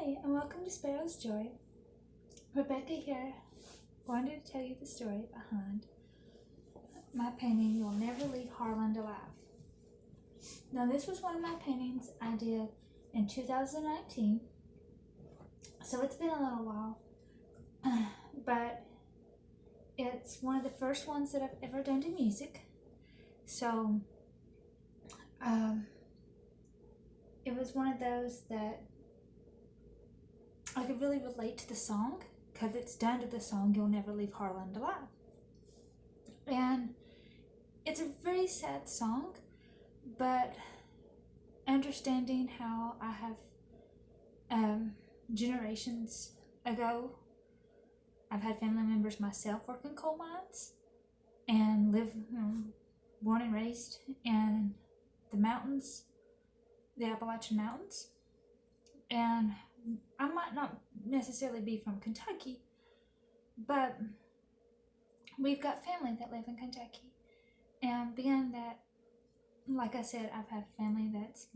Hi, and welcome to Sparrow's Joy. Rebecca here, wanted to tell you the story behind my painting, You'll Never Leave Harlan Alive. Now, this was one of my paintings I did in 2019, so it's been a little while, but it's one of the first ones that I've ever done to music, so it was one of those that I could really relate to the song because it's done to the song You'll Never Leave Harlan Alive. And it's a very sad song, but understanding how I have generations ago, I've had family members myself work in coal mines and born and raised in the mountains, the Appalachian Mountains. And I might not necessarily be from Kentucky, but we've got family that live in Kentucky. And being that, like I said, I've had family that's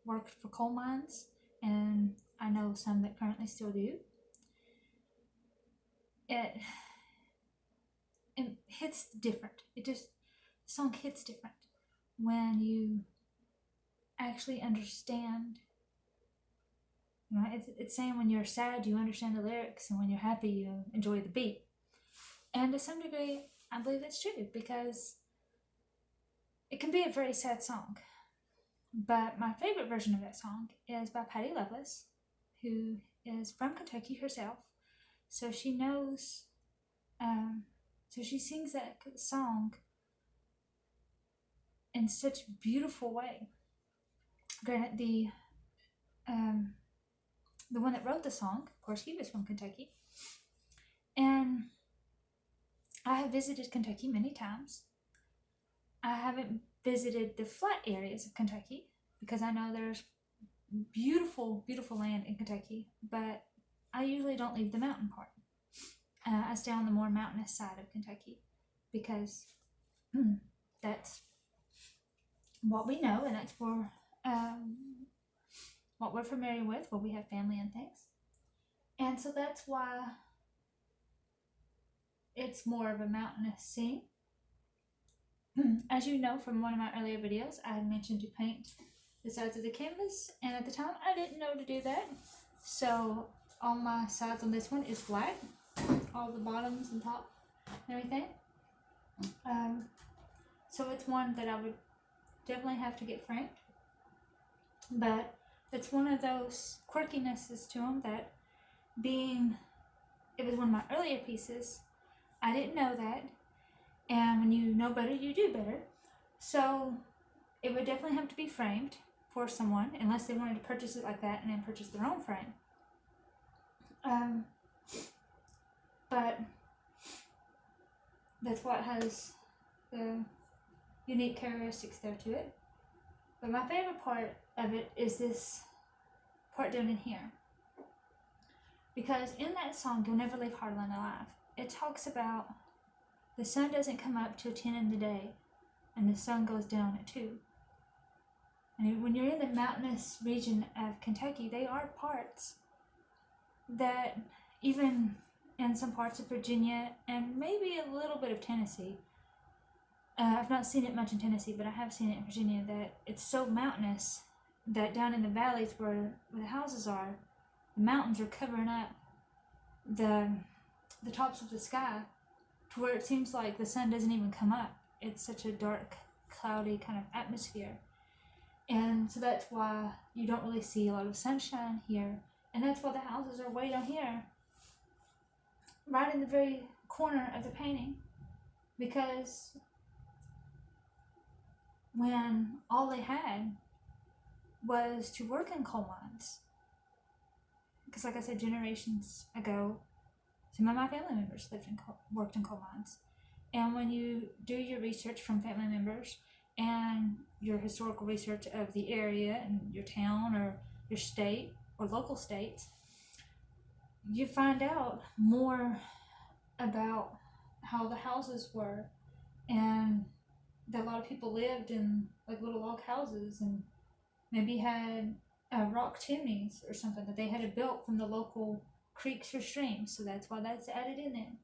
worked for coal mines, and I know some that currently still do. It hits different. The song hits different when you actually understand. You know, it's saying when you're sad, you understand the lyrics, and when you're happy, you enjoy the beat. And to some degree, I believe that's true because it can be a very sad song. But my favorite version of that song is by Patty Loveless, who is from Kentucky herself. So she knows, so she sings that song in such a beautiful way. Granted, the one that wrote the song, of course, he was from Kentucky. And I have visited Kentucky many times. I haven't visited the flat areas of Kentucky because I know there's beautiful, beautiful land in Kentucky, but I usually don't leave the mountain part. I stay on the more mountainous side of Kentucky because that's what we know, and that's where what we're familiar with, where we have family and things. And so that's why it's more of a mountainous scene. As you know from one of my earlier videos, I had mentioned to paint the sides of the canvas, and at the time I didn't know to do that. So all my sides on this one is black, all the bottoms and top and everything. So it's one that I would definitely have to get framed. But it's one of those quirkinesses to them that it was one of my earlier pieces, I didn't know that. And when you know better, you do better. So it would definitely have to be framed for someone, unless they wanted to purchase it like that and then purchase their own frame. But that's what has the unique characteristics there to it. But my favorite part of it is this part down in here. Because in that song, You'll Never Leave Harlan Alive, it talks about the sun doesn't come up till 10 in the day, and the sun goes down at 2. And when you're in the mountainous region of Kentucky, they are parts that, even in some parts of Virginia and maybe a little bit of Tennessee, I've not seen it much in Tennessee, but I have seen it in Virginia, that it's so mountainous that down in the valleys where the houses are, the mountains are covering up the tops of the sky to where it seems like the sun doesn't even come up. It's such a dark, cloudy kind of atmosphere. And so that's why you don't really see a lot of sunshine here. And that's why the houses are way down here, right in the very corner of the painting. Because when all they had was to work in coal mines, because like I said, generations ago, some of my family members worked in coal mines. And when you do your research from family members and your historical research of the area and your town or your state or local states, you find out more about how the houses were, and that a lot of people lived in like little log houses and maybe had rock chimneys or something that they had built from the local creeks or streams. So that's why that's added in there.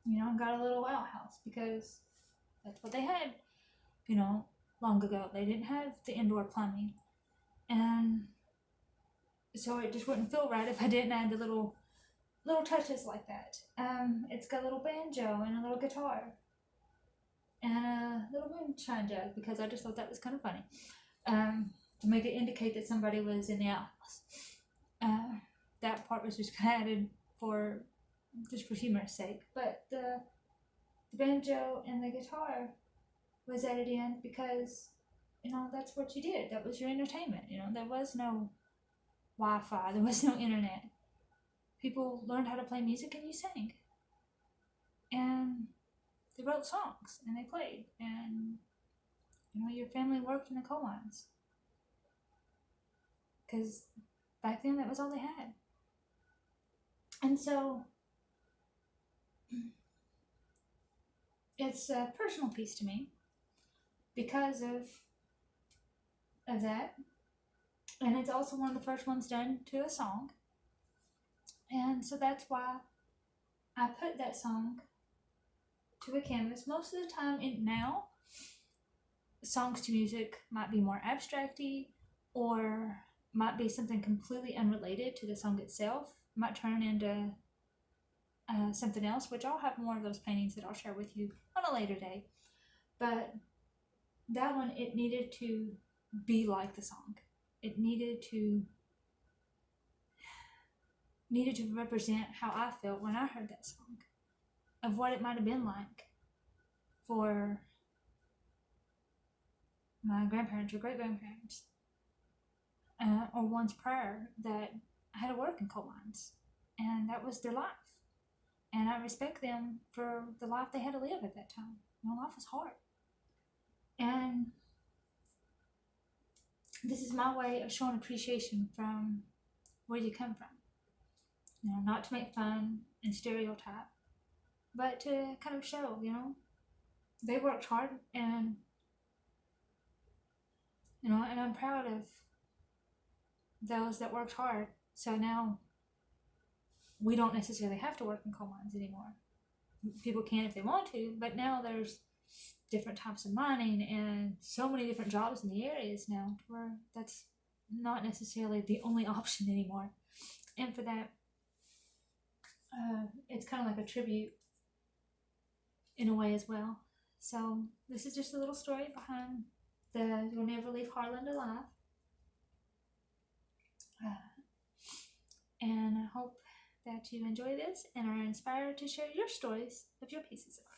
And got a little outhouse because that's what they had, long ago. They didn't have the indoor plumbing. And so it just wouldn't feel right if I didn't add the little touches like that. It's got a little banjo and a little guitar and a little moonshine jug because I just thought that was kind of funny. To make it indicate that somebody was in the outhouse. That part was just added for humor's sake. But the banjo and the guitar was added in because, that's what you did. That was your entertainment. There was no Wi-Fi. There was no internet. People learned how to play music and you sang. And they wrote songs and they played. And, your family worked in the coal mines. Because back then that was all they had. And so it's a personal piece to me because of that. And it's also one of the first ones done to a song. And so that's why I put that song to a canvas. Most of the time now, songs to music might be more abstracty or might be something completely unrelated to the song itself. Might turn into something else, which I'll have more of those paintings that I'll share with you on a later day. But that one, it needed to be like the song. It needed to represent how I felt when I heard that song, of what it might have been like for my grandparents or great-grandparents, or ones prior that had to work in coal mines, and that was their life. And I respect them for the life they had to live at that time. Life was hard. And this is my way of showing appreciation from where you come from. Not to make fun and stereotype, but to kind of show, they worked hard and, and I'm proud of those that worked hard. So now we don't necessarily have to work in coal mines anymore. People can if they want to, but now there's different types of mining and so many different jobs in the areas now where that's not necessarily the only option anymore. And for that, it's kind of like a tribute in a way as well. So this is just a little story behind the You'll Never Leave Harlan Alive. And I hope that you enjoy this and are inspired to share your stories of your pieces of art.